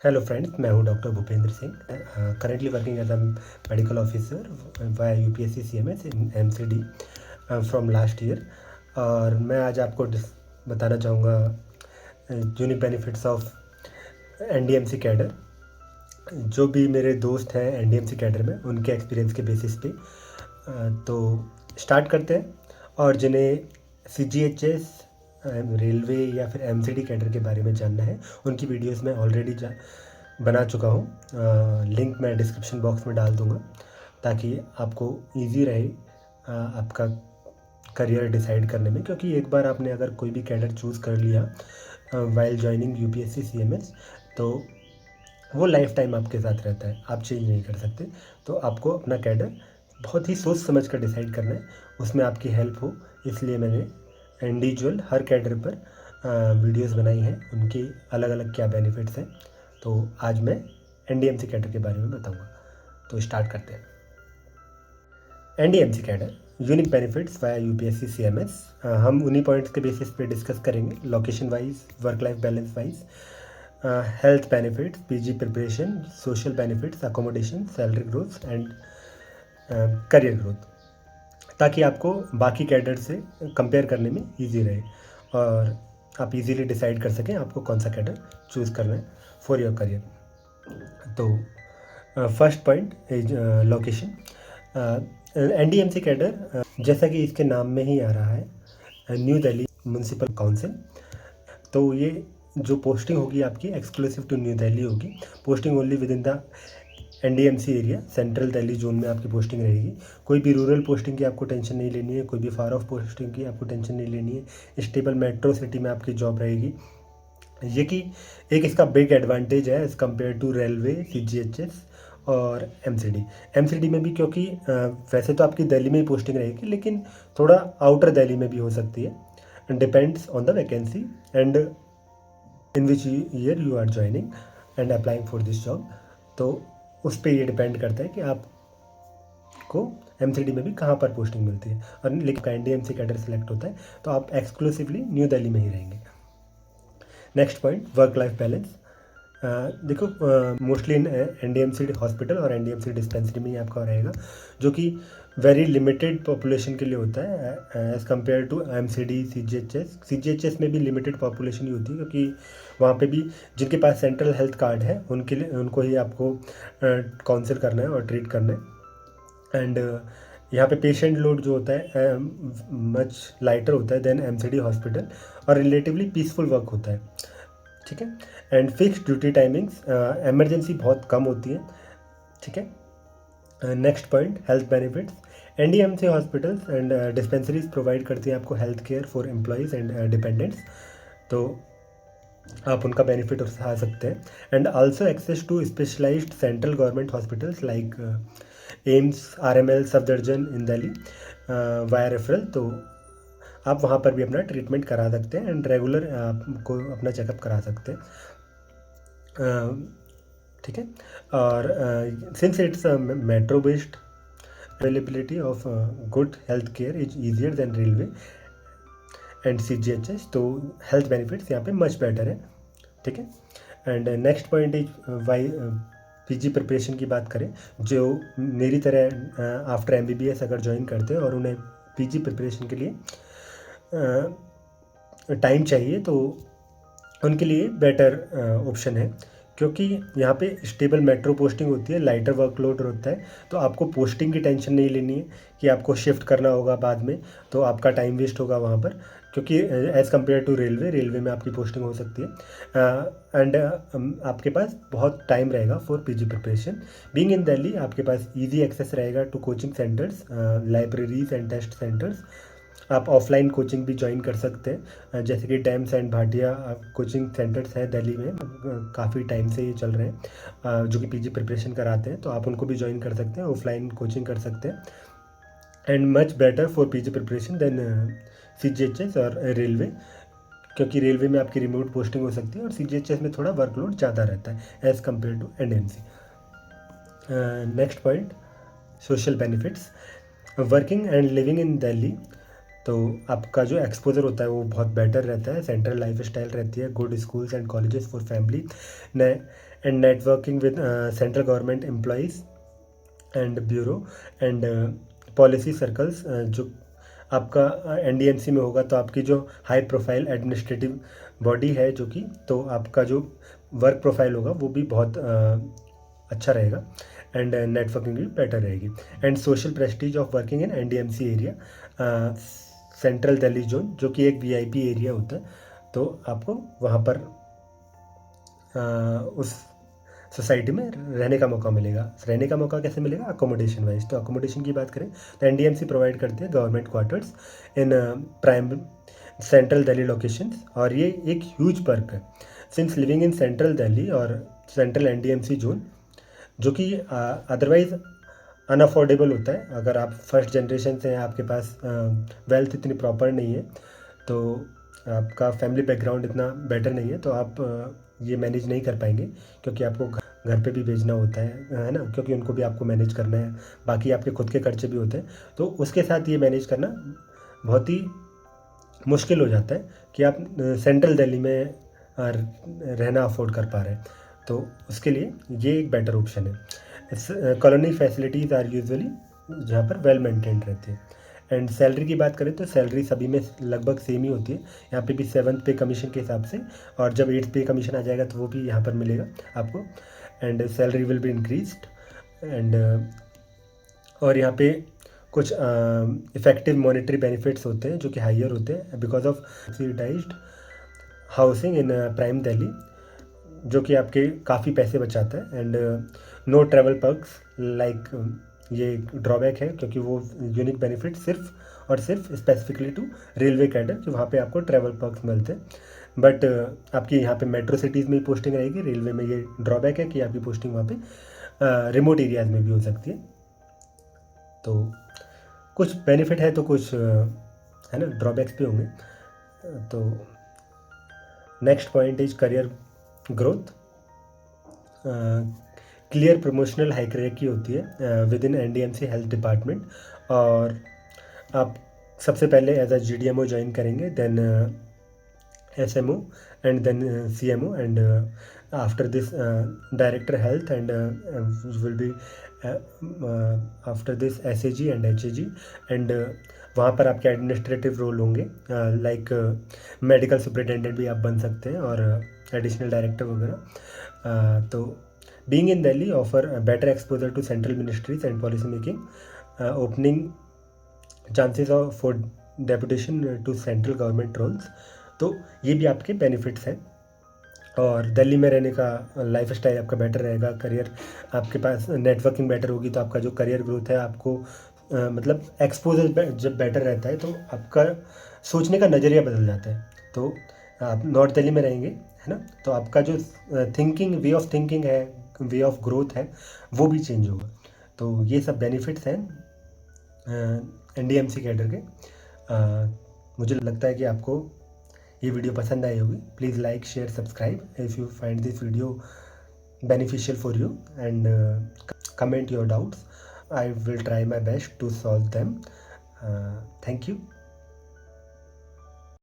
Hello friends, मैं हूं doctor Bhupendra Singh, currently working as a medical officer via UPSC CMS in MCD from last year. और मैं आज आपको बताना चाहूँगा unique benefits of NDMC cadre. जो भी मेरे दोस्त हैं एनडीएमसी कैडर में, उनके एक्सपीरियंस के बेसिस पे तो स्टार्ट करते हैं। और जिन्हें सीजीएचएस, रेलवे या फिर एमसीडी कैडर के बारे में जानना है, उनकी वीडियोस मैं ऑलरेडी बना चुका हूँ। लिंक मैं डिस्क्रिप्शन बॉक्स में डाल दूँगा ताकि आपको इजी रहे आपका करियर डिसाइड करने में। क्योंकि एक बार आपने अगर कोई भी कैडर चूज़ कर लिया वाइल जॉइनिंग यूपीएससी सीएमएस, तो वो लाइफ टाइम आपके साथ रहता है, आप चेंज नहीं कर सकते। तो आपको अपना कैडर बहुत ही सोच समझ कर डिसाइड करना है, उसमें आपकी हेल्प हो। इसलिए मैंने इंडिविजुअल हर कैडर पर वीडियोस बनाई हैं, उनकी अलग अलग क्या बेनिफिट्स हैं। तो आज मैं एनडीएमसी कैडर के बारे में बताऊंगा। तो स्टार्ट करते हैं। NDMC cadre unique benefits via UPSC CMS. हम उन्हीं पॉइंट्स के बेसिस पे डिस्कस करेंगे, location wise, work life balance wise, health benefits, PG preparation, social benefits, accommodation, salary growth and career growth, ताकि आपको बाकी कैडर से कंपेयर करने में इजी रहे और आप इजीली डिसाइड कर सकें आपको कौन सा कैडर चूज़ करना है फॉर योर करियर। तो first point is location. NDMC cadre, जैसा कि इसके नाम में ही आ रहा है, न्यू दिल्ली म्यूनसिपल काउंसिल। तो ये जो पोस्टिंग होगी आपकी एक्सक्लूसिव टू न्यू दिल्ली होगी। Posting only with in the NDMC area, central Delhi zone में आपकी पोस्टिंग रहेगी। कोई भी रूरल पोस्टिंग की आपको टेंशन नहीं लेनी है, कोई भी फार ऑफ पोस्टिंग की आपको टेंशन नहीं लेनी है। स्टेबल मेट्रो सिटी में आपकी जॉब रहेगी। ये कि एक इसका बिग एडवांटेज है as compared to railway, CGHS और एमसीडी में भी, क्योंकि वैसे तो आपकी दिल्ली में ही पोस्टिंग रहेगी, लेकिन थोड़ा आउटर दिल्ली में भी हो सकती है। Depends on the vacancy and in which year you are joining and applying for this job. तो उस पर ये डिपेंड करता है कि आपको एमसीडी में भी कहाँ पर पोस्टिंग मिलती है। और लेकिन एनडीएमसी कैडर सेलेक्ट होता है तो आप एक्सक्लूसिवली न्यू दिल्ली में ही रहेंगे। Next point, work life balance. देखो, मोस्टली एनडीएमसी हॉस्पिटल और एनडीएमसी डिस्पेंसरी में ही आपका रहेगा, जो कि वेरी लिमिटेड पॉपुलेशन के लिए होता है as compared to MCD, CGHS में भी लिमिटेड पॉपुलेशन ही होती है, क्योंकि वहाँ पे भी जिनके पास सेंट्रल हेल्थ कार्ड है उनके लिए, उनको ही आपको काउंसिल करना है और ट्रीट करना है। एंड यहाँ पे पेशेंट लोड जो होता है मच लाइटर होता है देन एमसीडी हॉस्पिटल, और रिलेटिवली पीसफुल वर्क होता है। ठीक है। And fixed duty timings, emergency बहुत कम होती है। ठीक है। Next point, health benefits. NDMC hospitals and dispensaries provide करती हैं आपको health care for employees and dependents, तो आप उनका बेनिफिट उठा सकते हैं। And also access to specialised central government hospitals like AIIMS, RML, Safdarjung in Delhi via referral, तो आप वहाँ पर भी अपना ट्रीटमेंट करा सकते हैं एंड रेगुलर आपको अपना चेकअप करा सकते हैं। ठीक है। और since it's metro based, availability of good health care is easier than railway and CGHS, तो हेल्थ बेनिफिट्स यहाँ पे मच बेटर है। ठीक है। And next point is why PG preparation की बात करें, जो मेरी तरह आफ्टर एमबीबीएस अगर ज्वाइन करते हैं और उन्हें पीजी प्रिपरेशन के लिए टाइम चाहिए, तो उनके लिए बेटर ऑप्शन है, क्योंकि यहाँ पे स्टेबल मेट्रो पोस्टिंग होती है, लाइटर वर्कलोड होता है। तो आपको पोस्टिंग की टेंशन नहीं लेनी है कि आपको शिफ्ट करना होगा बाद में, तो आपका टाइम वेस्ट होगा वहाँ पर, क्योंकि एज़ कम्पेयर टू रेलवे में आपकी पोस्टिंग हो सकती है। एंड आपके पास बहुत टाइम रहेगा for PG preparation. Being in Delhi आपके पास इजी एक्सेस रहेगा to coaching centres, libraries and test centres. आप ऑफलाइन कोचिंग भी ज्वाइन कर सकते हैं, जैसे कि DAMS and Bhatia coaching centres हैं दिल्ली में, काफ़ी टाइम से ये चल रहे हैं, जो कि पीजी प्रिपरेशन कराते हैं, तो आप उनको भी ज्वाइन कर सकते हैं, ऑफलाइन कोचिंग कर सकते हैं। And much better for PG preparation than CGHS और रेलवे, क्योंकि रेलवे में आपकी रिमोट पोस्टिंग हो सकती है और सीजीएचएस में थोड़ा वर्कलोड ज़्यादा रहता है as compared to NDMC. Next point, social benefits. Working and living in Delhi, तो आपका जो एक्सपोजर होता है वो बहुत बेटर रहता है, सेंट्रल लाइफ स्टाइल रहती है, good schools and colleges for family and networking with central government employees and bureau and policy circles. जो आपका एनडीएमसी में होगा तो आपकी जो हाई प्रोफाइल एडमिनिस्ट्रेटिव बॉडी है जो कि, तो आपका जो वर्क प्रोफाइल होगा वो भी बहुत अच्छा रहेगा एंड नेटवर्किंग भी बेटर रहेगी। And social Prestige of working in NDMC area central Delhi zone, जो कि एक वीआईपी एरिया होता है, तो आपको वहाँ पर उस सोसाइटी में रहने का मौका मिलेगा। रहने का मौका कैसे मिलेगा? Accommodation wise. तो अकोमोडेशन की बात करें तो एनडीएमसी प्रोवाइड करते हैं गवर्नमेंट क्वार्टर्स इन प्राइम सेंट्रल दिल्ली लोकेशंस, और ये एक ह्यूज पर्क है since living in central Delhi और सेंट्रल एनडीएमसी जोन, जो कि अदरवाइज अनअफोर्डेबल होता है। अगर आप फर्स्ट जनरेशन से हैं, आपके पास वेल्थ इतनी प्रॉपर नहीं है, तो आपका फैमिली बैकग्राउंड इतना बेटर नहीं है, तो आप ये मैनेज नहीं कर पाएंगे, क्योंकि आपको घर पे भी भेजना होता है ना, क्योंकि उनको भी आपको मैनेज करना है, बाकी आपके खुद के खर्चे भी होते हैं, तो उसके साथ ये मैनेज करना बहुत ही मुश्किल हो जाता है कि आप सेंट्रल दिल्ली में रहना अफोर्ड कर पा रहे हैं। तो उसके लिए ये एक बेटर ऑप्शन है। कॉलोनी फैसिलिटीज़ आर यूजुअली जहाँ पर वेल मेंटेन्ड रहती है। एंड सैलरी की बात करें तो सैलरी सभी में लगभग सेम ही होती है। यहाँ पे भी 7th पे कमीशन के हिसाब से, और जब 8th पे कमीशन आ जाएगा तो वो भी यहाँ पर मिलेगा आपको। And salary will be increased and और यहाँ पे कुछ इफ़ेक्टिव मॉनेटरी बेनिफिट्स होते हैं जो कि हाइयर होते हैं because of subsidised housing in prime Delhi, जो कि आपके काफ़ी पैसे बचाता है। And no travel perks like, ये ड्रॉबैक है क्योंकि वो यूनिक बेनिफिट सिर्फ और सिर्फ स्पेसिफिकली टू रेलवे कैडर, कि वहाँ पे आपको ट्रैवल पर्क्स मिलते हैं। बट आपकी यहाँ पे मेट्रो सिटीज़ में ही पोस्टिंग रहेगी, रेलवे में ये ड्रॉबैक है कि आपकी पोस्टिंग वहाँ पे रिमोट एरियाज़ में भी हो सकती है। तो कुछ बेनिफिट है तो कुछ है ना ड्रॉबैक्स भी होंगे। तो next point is career growth. Clear promotional hierarchy होती है within NDMC health department, और आप सबसे पहले एज अ जीडीएमओ ज्वाइन करेंगे, then SMO and then CMO, and after this director health, and will be after this SAG and HAG. And वहाँ पर आपके एडमिनिस्ट्रेटिव रोल होंगे, लाइक मेडिकल सुपरिटेंडेंट भी आप बन सकते हैं, और एडिशनल डायरेक्टर वगैरह। तो being in Delhi offer better exposure to central ministries and policy making, opening chances of for deputation to central government roles। तो ये भी आपके बेनिफिट्स हैं। और दिल्ली में रहने का लाइफ स्टाइल आपका बेटर रहेगा, करियर आपके पास नेटवर्किंग बेटर होगी, तो आपका जो करियर ग्रोथ है आपको मतलब एक्सपोजर जब बेटर रहता है तो आपका सोचने का नज़रिया बदल जाता है। तो आप नॉर्थ दिल्ली में रहेंगे, है ना, तो आपका जो थिंकिंग वे ऑफ थिंकिंग है, वे ऑफ ग्रोथ है, वो भी चेंज होगा। तो ये सब बेनिफिट्स हैं एनडीएमसी कैडर के। मुझे लगता है कि आपको ये वीडियो पसंद आई होगी। Please like, share, subscribe if you find this video beneficial for you, and comment your doubts. I will try my best to solve them. Thank you.